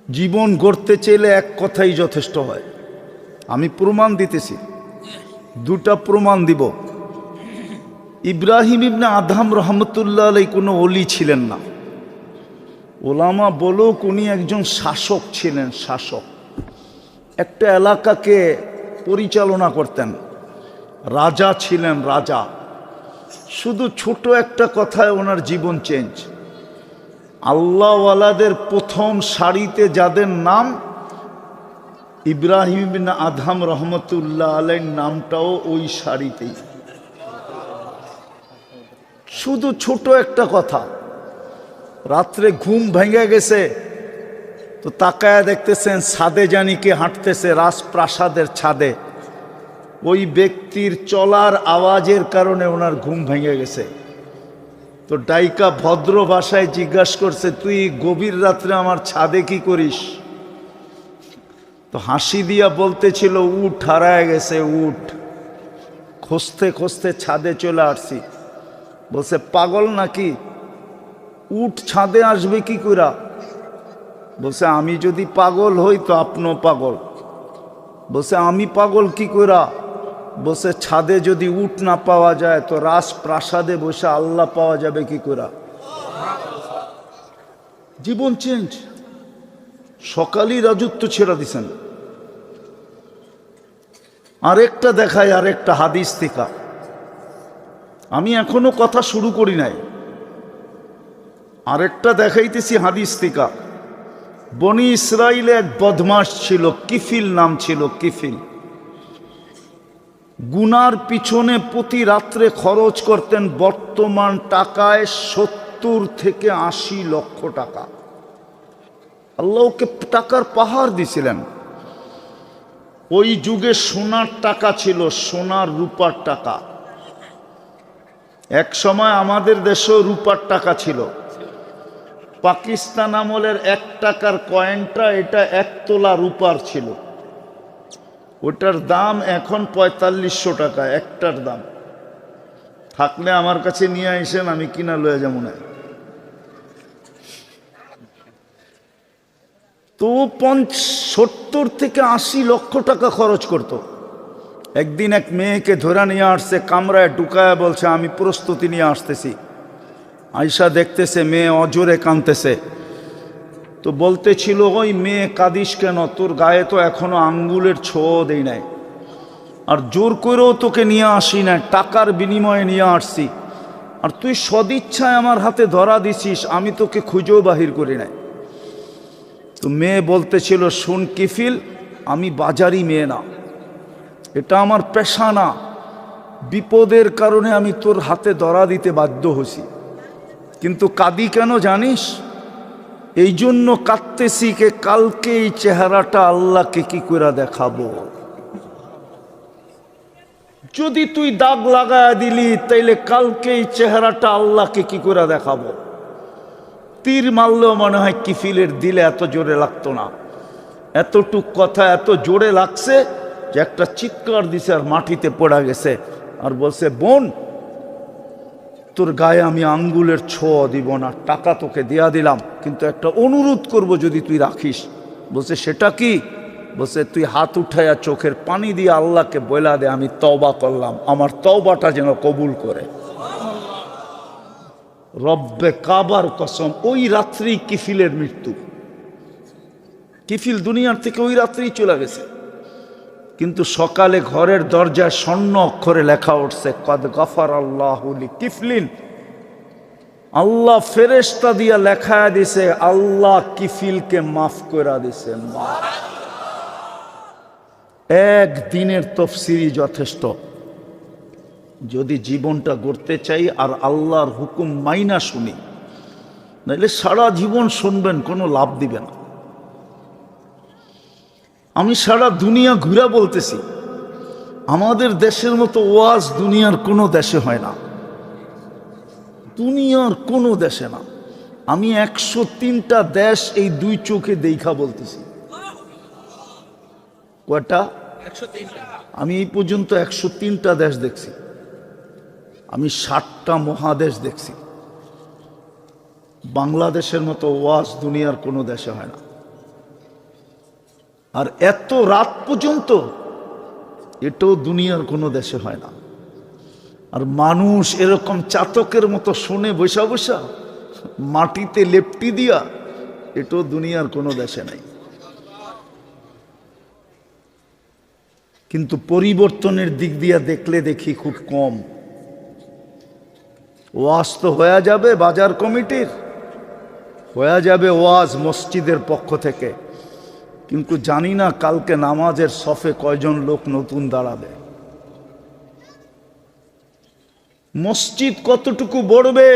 জীবন গড়তে চাইলে এক কথাই যথেষ্ট হয়। আমি প্রমাণ দিতেছি, দুটা প্রমাণ দিব। ইব্রাহিম ইবনে আদহাম রহমতুল্লাহ আলাইহি কোনো ওলি ছিলেন না। ওলামা বলুক উনি একজন শাসক ছিলেন, শাসক। একটা এলাকাকে পরিচালনা করতেন, রাজা ছিলেন, রাজা। শুধু ছোট একটা কথায় ওনার জীবন চেঞ্জ। আল্লাহওয়ালাদের প্রথম সারিতে যাদের নাম, ইব্রাহিম ইবনে আদহাম রহমতুল্লাহ আলাইহির নামটাও ওই সারিতেই। শুধু ছোট একটা কথা। রাত্রে ঘুম ভেঙে গেছে তো তাকায়া দেখতেছেন ছাদে জানি কে হাঁটতেছে, রাজপ্রাসাদের ছাদে। ওই ব্যক্তির চলার আওয়াজের কারণে ওনার ঘুম ভেঙে গেছে। তো ডাইকা ভদ্র ভাষায় জিজ্ঞাসা করছে, তুই গভীর রাত্রে আমার ছাদে কি করিস? তো হাসি দিয়া বলতেছিল, উট হারায় গেছে, উট খুঁজতে খুঁজতে ছাদে চলে আসছি। বলছে, পাগল নাকি? উট ছাদে আসবে কি কইরা? বলছে, আমি যদি পাগল হই তো আপনিও পাগল। বলছে, আমি পাগল কি কইরা? বলছে, ছাদে যদি উট না পাওয়া যায় তো রাজপ্রাসাদে বসে আল্লাহ পাওয়া যাবে কি কইরা? জীবন চেঞ্জ। সকালই রাজত্ব ছেড়ে দিছেন। আরেকটা দেখায়, আরেকটা হাদিস থেকে। আমি এখনো কথা শুরু করি নাই, আরেকটা দেখাইতেছি হাদিস থেকে। বনি ইসরাইলে এক বদমাস ছিল, কিফিল নাম ছিল, কিফিল। গুনার পিছনে প্রতি রাত্রে খরচ করতেন বর্তমান টাকায় 70 থেকে 80 লক্ষ টাকা। আল্লাহকে টাকার পাহাড় দিছিলেন। ওই যুগে সোনার টাকা ছিল, সোনার রূপার টাকা। এক সময় আমাদের দেশেও রূপার টাকা ছিল। পাকিস্তান আমলের 1 টাকার কয়েনটা, এটা 1 তোলা রূপার ছিল। ওটার দাম এখন 4500 টাকা একটার দাম। থাকলে আমার কাছে নিয়ে আসেন, আমি কিনা লয়ে যাবো না। তো 70 থেকে 80 লক্ষ টাকা খরচ করত। একদিন এক মেয়েকে ধরে নিয়ে আসছে, কামরায় ঢুকায় বলছে, আমি প্রস্তুতি নিয়ে আসতেছি। আয়সা দেখতেছে মেয়ে অজোরে কাঁদতেছে। তো বলতেছিল, ওই মেয়ে কাঁদিস কেন? তোর গায়ে তো এখনো আঙ্গুলের ছোঁয়া দেই নাই, আর জোর করেও তোকে নিয়ে আসি না, টাকার বিনিময়ে নিয়ে আসছি। আর তুই সদিচ্ছায় আমার হাতে ধরা দিছিস, আমি তোকে খুঁজেও বাহির করি নাই। তো মেয়ে বলতেছিল, শুন কিফিল, আমি বাজারি মেয়ে না, এটা আমার পেশা না। বিপদের কারণে আমি তোর হাতে ধরা দিতে বাধ্য হছি। কিন্তু কাঁদি কেন জানিস? এই জন্য কাঁদতেছি কে কালকে এই চেহারাটা আল্লাহকে কি করে দেখাবো। যদি তুই দাগ লাগায় দিলি তাইলে কালকে এই চেহারাটা আল্লাহকে কি করে দেখাবো। তীর মারলেও মনে হয় কিফিলের দিলে এত জোরে লাগতো না। এতটুক কথা এত জোরে লাগছে যে একটা চিৎকার দিছে আর মাটিতে পড়া গেছে। আর বলছে, বোন, তোর গায়ে আমি আঙ্গুলের ছোঁয়া দিব না, টাকা তোকে দেয়া দিলাম, কিন্তু একটা অনুরোধ করব যদি তুই রাখিস। বলছে, সেটা কি? বলছে, তুই হাত উঠাইয়া চোখের পানি দিয়ে আল্লাহকে বলা দে, আমি তওবা করলাম, আমার তওবাটা যেন কবুল করে। রব্বে কাবার কসম, ওই রাত্রেই কিফিলের মৃত্যু। কিফিল দুনিয়ার থেকে ওই রাত্রেই চলে গেছে। কিন্তু সকালে ঘরের দরজায় স্বর্ণ অক্ষরে লেখা উঠছে, কদ গফার আল্লাহু লিকিফলিন। আল্লাহ ফেরেশতা দিয়া লেখা দিছে, আল্লাহ কিফিলকে মাফ করে দিছেন। একদিনের তফসিরই যথেষ্ট। যদি জীবনটা গড়তে চাই আর আল্লাহর হুকুম মাইনা শুনি, নাহলে সারা জীবন শুনবেন, কোনো লাভ দিবে না। আমি সারা দুনিয়া ঘুরে বলতেছি, আমাদের দেশের মতো ওয়াজ দুনিয়ার কোনো দেশে হয় না, দুনিয়ার কোনো দেশে না। আমি 103টা দেশ এই 2 চোখে দেখা বলতেছি। কয়টা? 103টা। আমি এই পর্যন্ত 103টা দেশ দেখছি। আমি 60টা মহাদেশ দেখছি। বাংলাদেশের মতো ওয়াজ দুনিয়ার কোনো দেশে হয় না। আর এত রাত পর্যন্ত, এটাও দুনিয়ার কোনো দেশে হয় না। আর মানুষ এরকম চাতকের মতো শুনে বসা বসা মাটিতে লেপটি দিয়া, এটাও দুনিয়ার কোনো দেশে নাই। কিন্তু পরিবর্তনের দিক দিয়া দেখলে দেখি খুব কম। ওয়াজ তো হয়ে যাবে বাজার কমিটির, হয়ে যাবে ওয়াজ মসজিদের পক্ষ থেকে, কিন্তু জানি না কালকে নামাজের সফে কয়জন লোক নতুন দাঁড়াবে, মসজিদ কতটুকু বড়বে।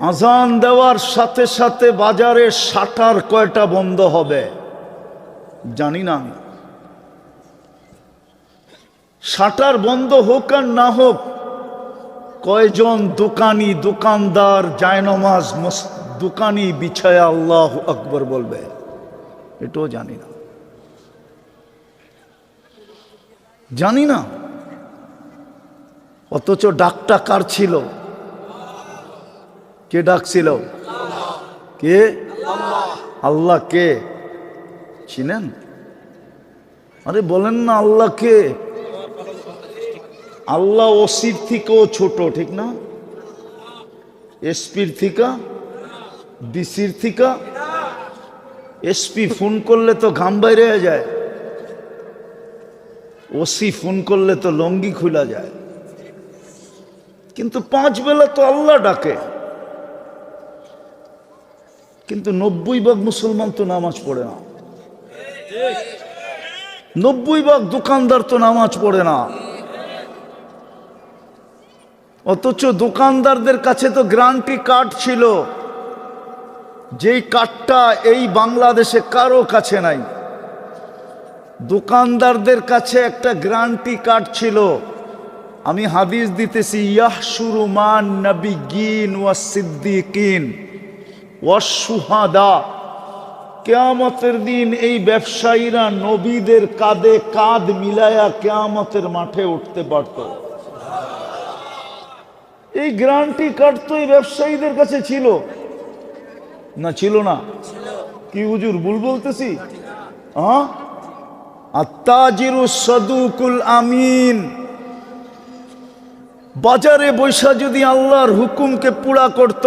আজান দেওয়ার সাথে সাথে বাজারের শাটার কয়টা বন্ধ হবে জানি না আমি। শাটার বন্ধ হোক আর না হোক, কয়জন দোকানি দোকানদার জায়নামাজ দোকানি বিছায়া আল্লাহু আকবার বলবে, এটাও জানি না, জানি না। অথচ ডাকটা কার ছিল? কে ডাকছিল? কে? আল্লাহ। কে চিনেন? আরে বলেন না আল্লাহ কে? আল্লাহ ওসির থেকেও ছোট, ঠিক না? এসপির থেকে, ডিসির থেকে। এসপি ফোন করলে তো ঘাম বাইরে হয়ে যায়, ওসি ফোন করলে তো লঙ্গি খুলা যায়। কিন্তু 5 বেলা তো আল্লাহ ডাকে। কিন্তু 90% মুসলমান তো নামাজ পড়ে না, 90% দোকানদার তো নামাজ পড়ে না। অথচ দোকানদারদের কাছে তো গ্যারান্টি কার্ড ছিল, যেই কার্ডটা এই বাংলাদেশে কারো কাছে নাই। দোকানদারদের কাছে একটা গ্যারান্টি কার্ড ছিল। আমি হাদিস দিতেছি, ইয়াহশুরু মান নাবিয়্যিন ওয়াস সিদ্দিকিন ওয়াস শুহাদা। কিয়ামতের দিন এই ব্যবসায়ীরা নবীদের কাঁধে কাঁধ মিলায়া কিয়ামতের মাঠে উঠতে পারত। এই গ্যারান্টি কার্ড তো এই ব্যবসায়ীদের কাছে ছিল না? ছিল না? কি হুজুর ভুল বলতেছি? হ্যাঁ, আত্তাজিরু সাদুকুল আমিন। বাজারে বৈশা যদি আল্লাহর হুকুমকে পুরা করত,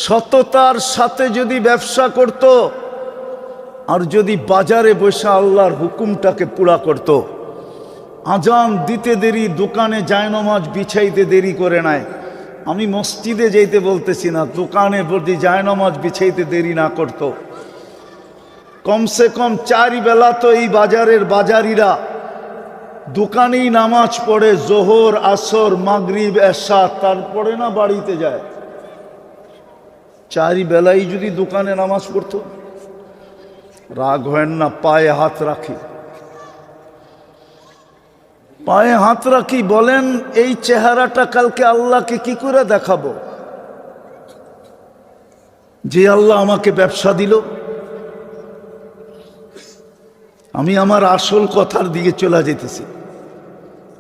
সততার সাথে যদি ব্যবসা করত, আর যদি বাজারে বৈশা আল্লাহর হুকুমটাকে পুরা করত, আজান দিতে দেরি, দোকানে জায়নামাজ বিছাইতে দেরি করে নাই। আমি মসজিদে যেতে বলতেছি না, দোকানে যদি জায়নামাজ বিছাইতে দেরি না করত, কমসে কম 4 বেলা তো এই বাজারের বাজারিরা দোকানেই নামাজ পড়ে, জোহর আসর মাগরিব এশা, তারপরে না বাড়িতে যায়। 4 বেলাই যদি দোকানে নামাজ পড়তো, রাগ হয় না? পায়ে হাত রাখি, পায়ে হাত রাখি। বলেন এই চেহারাটা কালকে আল্লাহকে কি করে দেখাবো যে আল্লাহ আমাকে ব্যবসা দিল? আমি আমার আসল কথার দিকে চলে যেতেছি।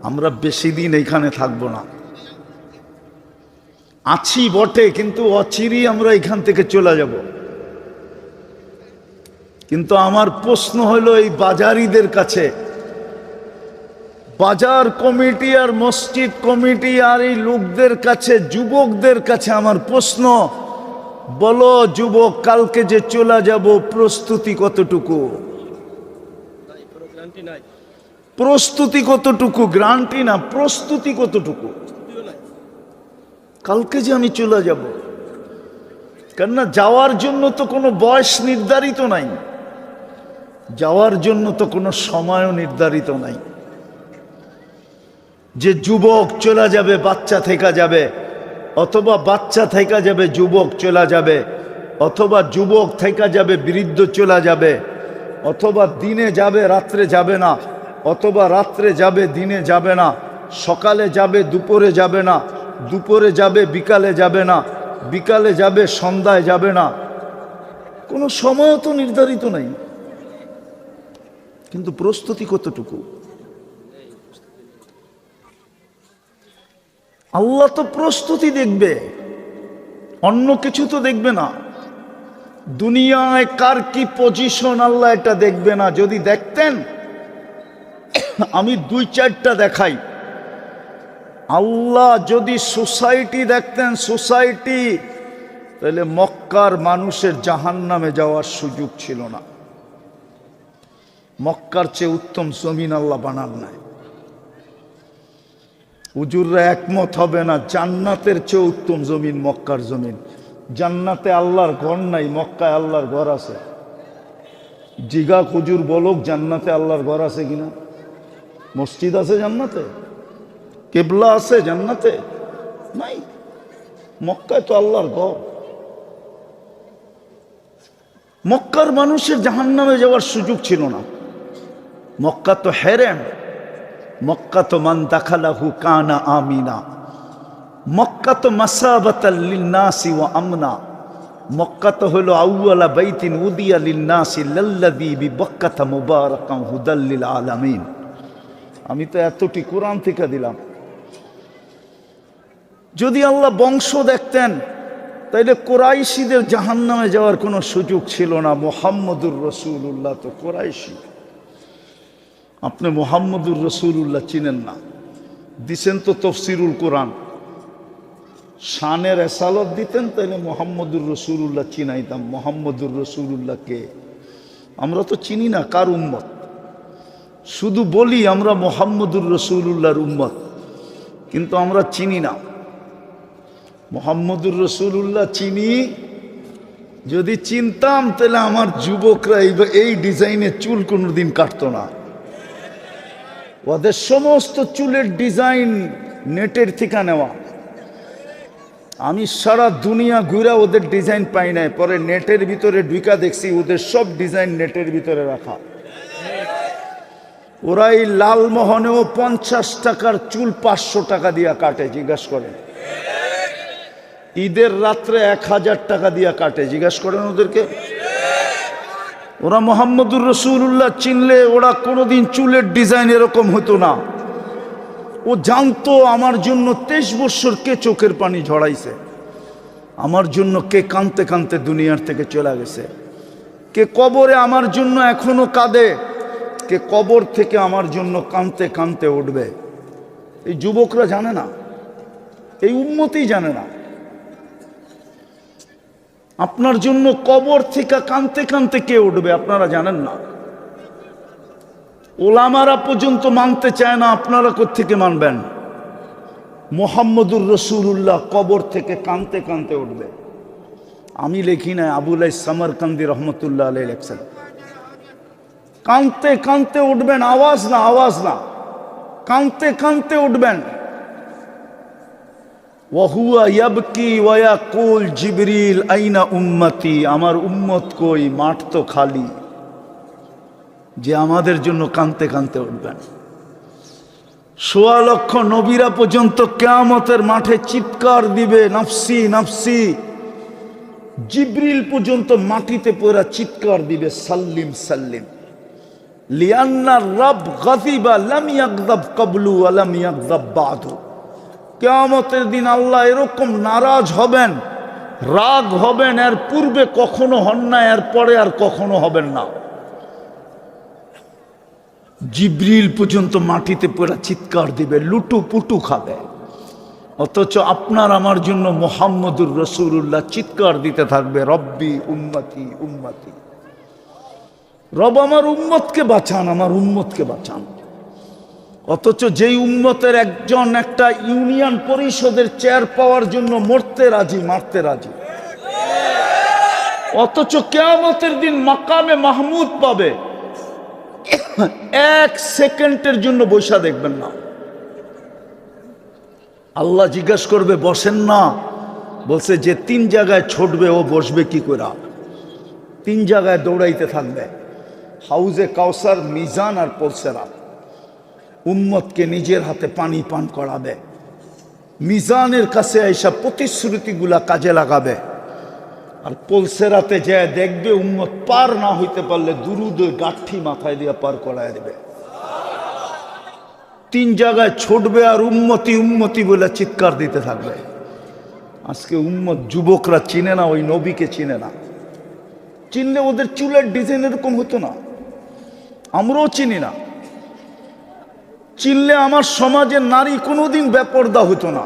আমরা বেশি দিন এখানে থাকবো না, আছি বটে, কিন্তু অচিরেই আমরা এখান থেকে চলে যাব। কিন্তু আমার প্রশ্ন হলো এই বাজারিদের কাছে, বাজার কমিটি আর মসজিদ কমিটি আর এই লোকদের কাছে, যুবকদের কাছে আমার প্রশ্ন, বলো যুবক, কালকে যে চলে যাব প্রস্তুতি কতটুকু? প্রস্তুতি কতটুকু? গ্যারান্টি না, প্রস্তুতি কতটুকু? কালকে যে আমি চলে যাব, কেননা যাওয়ার জন্য তো কোনো বয়স নির্ধারিত নাই, যাওয়ার জন্য তো কোনো সময়ও নির্ধারিত নাই। যে যুবক চলে যাবে বাচ্চা থেকে যাবে, অথবা বাচ্চা থেকে যাবে যুবক চলে যাবে, অথবা যুবক থেকে যাবে বৃদ্ধ চলে যাবে, অথবা দিনে যাবে রাত্রে যাবে না, অথবা রাত্রে যাবে দিনে যাবে না, সকালে যাবে দুপুরে যাবে না, দুপুরে যাবে বিকালে যাবে না, বিকালে যাবে সন্ধ্যায় যাবে না, কোনো সময়ও তো নির্ধারিত নাই। কিন্তু প্রস্তুতি কতটুকু? আল্লাহ তো প্রস্তুতি দেখবে, অন্য কিছু তো দেখবে না। দুনিয়ায় কার কি পজিশন আল্লাহ এটা দেখবে না। যদি দেখতেন, আমি 2-4টা দেখাই। আল্লাহ যদি সোসাইটি দেখতেন, সোসাইটি, তাহলে মক্কার মানুষের জাহান্নামে যাওয়ার সুযোগ ছিল না। মক্কার চেয়ে উত্তম জমিন আল্লাহ বানান নাই। হুজুররা একমত হবে না, জান্নাতের চেয়ে উত্তম জমিন মক্কার জমিন। জান্নাতে আল্লাহর ঘর নাই, মক্কায় আল্লাহর ঘর আছে। জিগা হুজুর বলক, জান্নাতে আল্লাহর ঘর আছে কিনা? মসজিদ আছে জান্নাতে? কেবলা আছে জান্নাতে? নাই। মক্কায় তো আল্লাহর ঘর। মক্কার মানুষের জাহান্নামে যাওয়ার সুযোগ ছিল না। মক্কা তো হেরেম, মক্কা তো মান দাখালাহু কানা আমিনা, মক্কা তো মাসাবাতাল লিন্নাসি ওয়া আমনা, মক্কা তো হলো আউয়ালা বাইতিন উদিয়া লিন্নাসি লাল্লাযী বিবাক্কাতা মুবারাকান হুদাল লিল আলামিন। আমি তো এতটি কোরআন থেকে দিলাম। যদি আল্লাহ বংশ দেখতেন, তাইলে কোরাইশিদের জাহান্নামে যাওয়ার কোনো সুযোগ ছিল না। মুহাম্মদুর রাসূলুল্লাহ তো কোরাইশি। আপনি মুহাম্মদুর রাসূলুল্লাহ চিনেন না, দিছেন তো তাফসীরুল কোরআন। শানের এসালত দিতেন, তাইলে মুহাম্মদুর রাসূলুল্লাহ চিনাইতাম। মুহাম্মদুর রাসূলুল্লাহ কে? আমরা তো চিনি না কার উম্মত। শুধু বলি আমরা মুহাম্মদুর রাসূলুল্লাহর উম্মত, কিন্তু আমরা চিনি না। মুহাম্মদুর রাসূলুল্লাহ চিনি। যদি চিনতাম, তাহলে আমার যুবকরা এই ডিজাইনের চুল কোনোদিন কাটতো না। ওদের সমস্ত চুলের ডিজাইন নেটের থেকে নেওয়া। আমি সারা দুনিয়া ঘুরা ওদের ডিজাইন পাই নাই, পরে নেটের ভিতরে ঢুকা দেখছি ওদের সব ডিজাইন নেটের ভিতরে রাখা। ওরা এই লালমোহনেও 50 টাকার চুল 500 টাকা দিয়া কাটে, জিজ্ঞাসা করেন। ঈদের রাত্রে 1000 টাকা দিয়া কাটে, জিজ্ঞাসা করেন ওদেরকে। ওরা মুহাম্মদুর রাসূলুল্লাহ চিনলে ওরা কোনোদিন চুলের ডিজাইন এরকম হতো না। ও জানতো আমার জন্য 23 বছর কে চোখের পানি ঝরাইছে, আমার জন্য কে কাঁদতে কাঁদতে দুনিয়ার থেকে চলে গেছে, কে কবরে আমার জন্য এখনো কাঁদে, কে কবর থেকে আমার জন্য কাঁদতে কাঁদতে উঠবে। এই যুবকরা জানে না, এই উম্মতই জানে না। আপনার জন্য কবর থেকে কাঁদতে কাঁদতে কে উঠবে আপনারা জানেন না। ওলামারা পর্যন্ত মানতে চায় না, আপনারা কোত্থেকে মানবেন? মুহাম্মদুর রাসূলুল্লাহ কবর থেকে কাঁদতে কাঁদতে উঠবে। আমি লিখি না, আবুল সামরকান্দি রহমতুল্লাহ আলাইহি লেখছেন। কাঁদতে কাঁদতে উঠবেন, আওয়াজ না, আওয়াজ না, কাঁদতে কাঁদতে উঠবেন। ওয়াহুয়া ইয়াবকি ওয়া ইয়াকুল জিবরিল আইনা উম্মতি, আমার উম্মত কই, মাঠ তো খালি। যে আমাদের জন্য কাঁদতে কাঁদতে উঠবেন। 1.25 লক্ষ নবীরা পর্যন্ত কিয়ামতের মাঠে চিৎকার দিবে, নফসি নফসি। জিবরিল পর্যন্ত মাটিতে পড়ে চিৎকার দিবে, সাল্লিম সাল্লিম। লিআন্না রাব গাযিবা লাম ইয়াগযাব ক্বাবলু ওয়া লাম ইয়াগযাব বাদু। কিয়ামতের দিন আল্লাহ এরকম নারাজ হবেন, রাগ হবেন, এর পূর্বে কখনো হন না, এর পরে আর কখনো হবেন না। জিবরিল পর্যন্ত মাটিতে পড়ে চিৎকার দিবে, লুটু পুটু খাবে। অথচ আপনার আমার জন্য মুহাম্মদুর রাসূলুল্লাহ চিৎকার দিতে থাকবে, রব্বি উম্মতি উম্মতি। রব আমার উম্মতকে বাঁচান, আমার উম্মতকে বাঁচান। অথচ যেই উম্মতের একজন একটা ইউনিয়ন পরিষদের চেয়ার পাওয়ার জন্য মরতে রাজি, মারতে রাজি, অথচ কিয়ামতের দিন মাকামে মাহমুদ পাবে, 1 সেকেন্ডের জন্য বৈশা দেখবেন না। আল্লাহ জিজ্ঞাসা করবে, বসেন না? বলছে যে 3 জায়গায় ছুটবে ও বসবে কি করে? 3 জায়গায় দৌড়াইতে থাকবে, হাউজে কাউসার, মিজান আর পলসেরা। উম্মতকে নিজের হাতে পানি পান করাবে, মিজানের কাছে এসা প্রতিশ্রুতিগুলা কাজে লাগাবে, আর পলসেরাতে যায় দেখবে উম্মত পার না হইতে পারলে দুরুদ গাঠি মাথায় দিয়ে পার করায় দেবে। 3 জায়গায় ছুটবে আর উম্মতি উম্মতি বলে চিৎকার দিতে থাকবে। আজকে উম্মত যুবকরা চিনে না, ওই নবীকে চিনে না। চিনলে ওদের চুলের ডিজাইন এরকম হতো না, আমরাও চিনি না। চিনলে আমার সমাজের নারী কোনোদিন বেপরদা হতো না।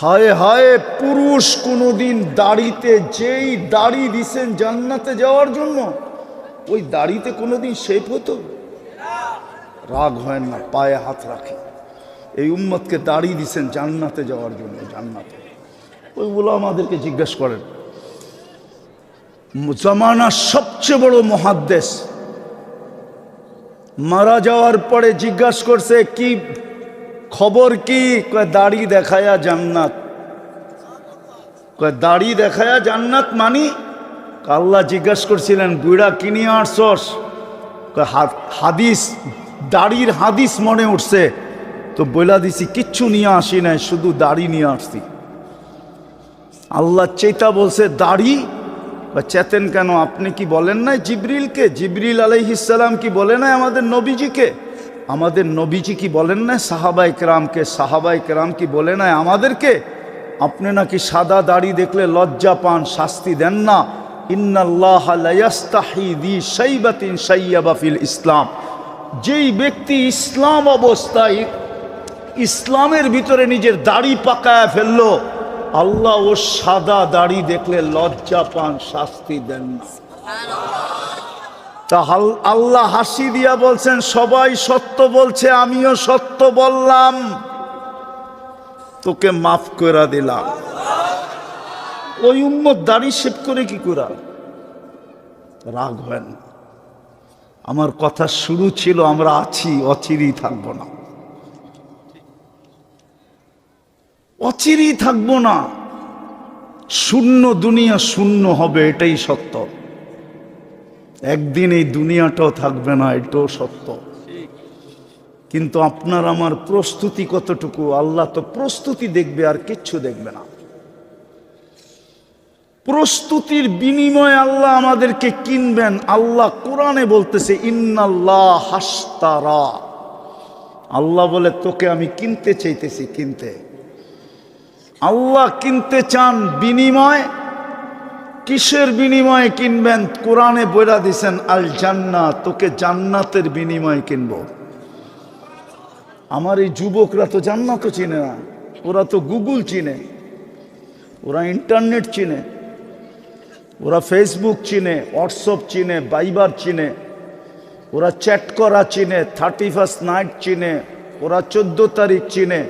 হায় হায়, পুরুষ কোনোদিন দাড়িতে, যেই দাড়ি দিছেন জান্নাতে যাওয়ার জন্য, ওই দাড়িতে কোনোদিন শেপ হতো? রাগ হয় না, পায়ে হাত রাখে। এই উম্মতকে দাড়ি দিছেন জান্নাতে যাওয়ার জন্য, জান্নাতে। ওইগুলো আমাদেরকে জিজ্ঞেস করেন। জামানার সবচেয়ে বড় মুহাদ্দিস মারা যাওয়ার পরে জিজ্ঞাসা করছে, কি খবর কি? কয় দাড়ি দেখায়া জান্নাত। কয় দাড়ি দেখায়া জান্নাত মানি? আল্লাহ জিজ্ঞাসা করছিলেন, বুড়া কিনে আসছস? কয় হাদিস, দাড়ির হাদিস মনে উঠছে তো বইলা দিছি, কিচ্ছু নিয়ে আসি নাই, শুধু দাড়ি নিয়ে আসছি। আল্লাহ চেতা বলছে দাড়ি? বা চেতেন কেন? আপনি কি বলেন নাই জিবরিলকে? জিবরিল আলাইহিস সালাম কি বলে নাই আমাদের নবীজিকে? আমাদের নবীজি কি বলেন না সাহাবাই কেরামকে? সাহাবাই কেরাম কি বলে নাই আমাদেরকে? আপনি নাকি সাদা দাড়ি দেখলে লজ্জা পান, শাস্তি দেন না। ইন্নাল্লাহ লা ইয়াস্তাহি দি শাইবাতিন শাইয়াবা ফিল ইসলাম। যেই ব্যক্তি ইসলাম অবস্থায়, ইসলামের ভিতরে নিজের দাড়ি পাকায় ফেললো, আল্লাহ ও সাদা দাড়ি দেখলে লজ্জা পান, শাস্তি দেন না। তা আল্লাহ হাসি দিয়া বলছেন, সবাই সত্য বলছে, আমিও সত্য বললাম, তোকে মাফ করে দিলাম। ওই উম্মত দাড়ি শেভ করে কি করা? রাগ হয় না। আমার কথা শুরু ছিল, আমরা আছি, অচিরেই থাকবো না, অচিরেই থাকবো না। শূন্য দুনিয়া শূন্য হবে, এটাই সত্য। একদিন এই দুনিয়াটাও থাকবে না, এটাও সত্য। কিন্তু আপনার আমার প্রস্তুতি কতটুকু? আল্লাহ তো প্রস্তুতি দেখবে, আর কিচ্ছু দেখবে না। প্রস্তুতির বিনিময়ে আল্লাহ আমাদেরকে কিনবেন। আল্লাহ কোরআনে বলতেছে, ইন্নাল্লাহ হাশতারা। আল্লাহ বলে, তোকে আমি কিনতে চাইতেছি, কিনতে। আল্লাহ কিনতে চান, বিনিময় কিসের বিনিময়ে কিনবেন? কোরআনে বইলা দিছেন, আল জান্নাত, তোকে জান্নাতের বিনিময়ে কিনবো। আমার এই যুবকরা তো জান্নাতও চিনে না, ওরা তো গুগল চিনে, ওরা ইন্টারনেট চিনে, ওরা ফেসবুক চিনে, হোয়াটসঅ্যাপ চিনে, ভাইবার চিনে, ওরা চ্যাট করা চিনে, 31st নাইট চিনে, ওরা 14 তারিখ চিনে।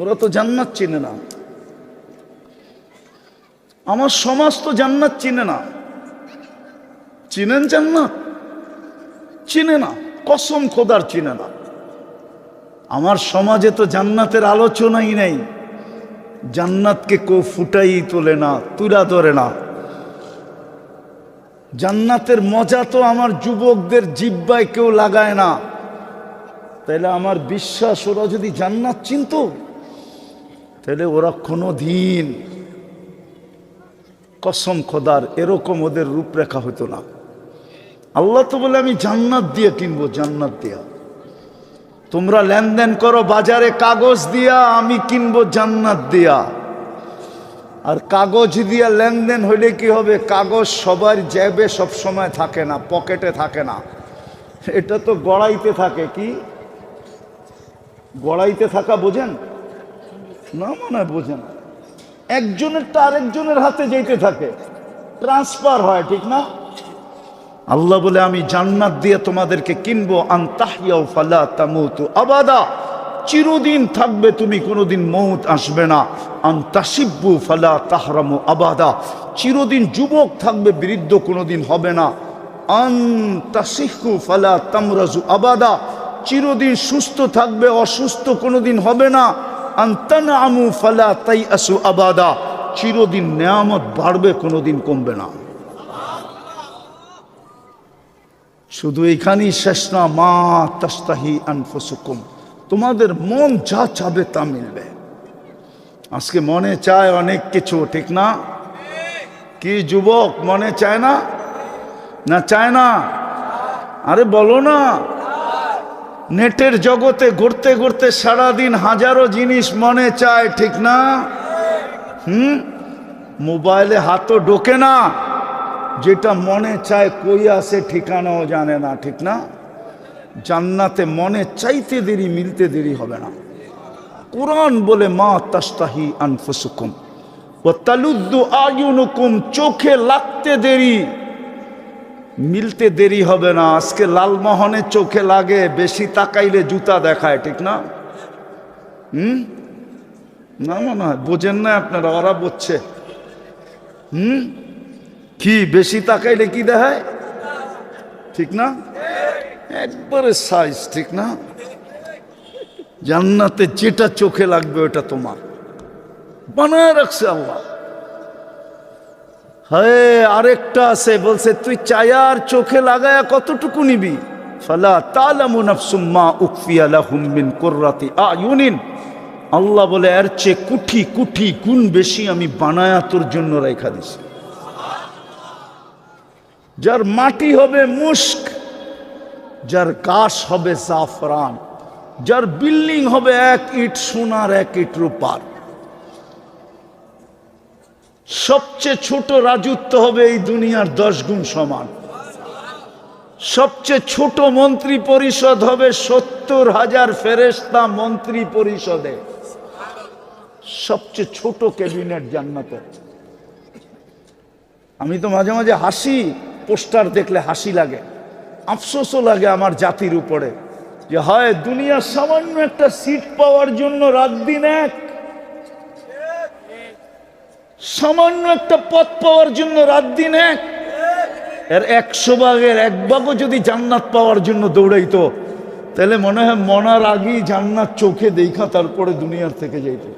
ওরা তো জান্নাত চিনে না। আমার সমাজ তো জান্নাত চিনে না। চিনেন জান্নাত? চিনে না, কসম খোদার চিনে না। আমার সমাজে তো জান্নাতের আলোচনাই নেই। জান্নাতকে কেউ ফুটাই তোলে না, তুলা ধরে না। জান্নাতের মজা তো আমার যুবকদের জিহ্বায় কেউ লাগায় না। তাইলে আমার বিশ্বাস, ওরা যদি জান্নাত চিনত, তাহলে ওরা কোনো দিন, কসম খোদার, এরকম ওদের রূপরেখা হতো না। আল্লাহ তো বলে, আমি জান্নাত দিয়ে কিনবো, জান্নাত দিয়া। তোমরা লেনদেন করো বাজারে কাগজ দিয়া, আমি কিনবো জান্নাত দিয়া। আর কাগজ দিয়া লেনদেন হইলে কি হবে? কাগজ সবার জ্যাবে সব সময় থাকে না, পকেটে থাকে না। এটা তো গড়াইতে থাকে। কি গড়াইতে থাকা বোঝেন না? মনে হয় বোঝেন। একজনেরটা আরেকজনের হাতে যেতে থাকে, ট্রান্সফার হয়, ঠিক না? আল্লাহ বলে, আমি জান্নাত দিয়ে তোমাদেরকে কিনবো। আনতাহিয়াও ফালা তামুতু আবাদা, চিরদিন থাকবে তুমি, কোনোদিন মৌত আসবে না। আনতাশিব্বু ফালা তাহরামু আবাদা, চিরদিন যুবক থাকবে, বৃদ্ধ কোনোদিন হবে না। আনতাশিহু ফালা তামরাজু আবাদা, চিরদিন সুস্থ থাকবে, অসুস্থ কোনোদিন হবে না। আনতানামু ফালা তাইআসু আবাদা, চিরদিন নেয়ামত বাড়বে, কোনোদিন কমবে না। শুধু এইখানেই শেষ না। মা তাস্তাহি আনফুসুকুম, তোমাদের মন যা চাবে তা মিলবে। আজকে মনে চায় অনেক কিছু, ঠিক না? কি যুবক, মনে চায় না? না চায় না? আরে বলো না। নেটের জগতে ঘুরতে ঘুরতে সারাদিন হাজারো জিনিস মনে চায়, ঠিক না? মোবাইলে হাতও ঢোকে না, যেটা মনে চায় কই আসে ঠিকানাও জানে না, ঠিক না? জান্নাতে মনে চাইতে দেরি মিলতে দেরি হবে না। কুরআন বলে মা তাস্তাহি আনফুসুকুম ওয়া তালুদ্দু আয়ুনুকুম, চোখে লাগতে দেরি মিলতে দেরি হবে না। আজকে লালমোহনে চোখে লাগে, বেশি তাকাইলে জুতা দেখায়, ঠিক না? না মনে হয় বোঝেন না আপনারা, ওরা বুঝছে। কি বেশি তাকাইলে কি দেখায়, ঠিক না? একবারে সাইজ, ঠিক না? জান্নাতে যেটা চোখে লাগবে ওটা তোমার বানায় রাখছে আল্লাহ। হ্যাঁ, আরেকটা আছে, বলছে তুই চায়ার চোখে লাগায়া কতটুকু নিবি? ফালা তালামু নাফসুম মা উখফিয়া লাহুম মিন কুররাতি আয়ুনিন, আল্লাহ বলে এর চেয়ে কুঠি কুঠি গুণ বেশি আমি বানায়া তোর জন্য রেখা দিছি। যার মাটি হবে মুস্ক, যার গাছ হবে জাফরান, যার বিল্ডিং হবে 1 ইট সোনার 1 ইট রূপার, সবচেয়ে ছোট রাজত্ব হবে এই দুনিয়ার 10 গুণ সমান, সবচেয়ে ছোট মন্ত্রী পরিষদ হবে 70,000 ফেরেশতা মন্ত্রী পরিষদে, সবচেয়ে ছোট ক্যাবিনেট জান্নাতে। আমি তো মাঝে মাঝে হাসি, পোস্টার দেখলে হাসি লাগে, আফসোসও লাগে আমার জাতির উপরে, যে হয় দুনিয়ার সামান্য একটা সিট পাওয়ার জন্য রাত দিন এক, সামান্য একটা পদ পাওয়ার জন্য রাত দিন এক, এর 100 ভাগের 1 ভাগও যদি জান্নাত পাওয়ার জন্য দৌড়াইতো, তাহলে মনে হয় মনার আগেই জান্নাত চোখে দেখা তারপরে দুনিয়ার থেকে যাইতো।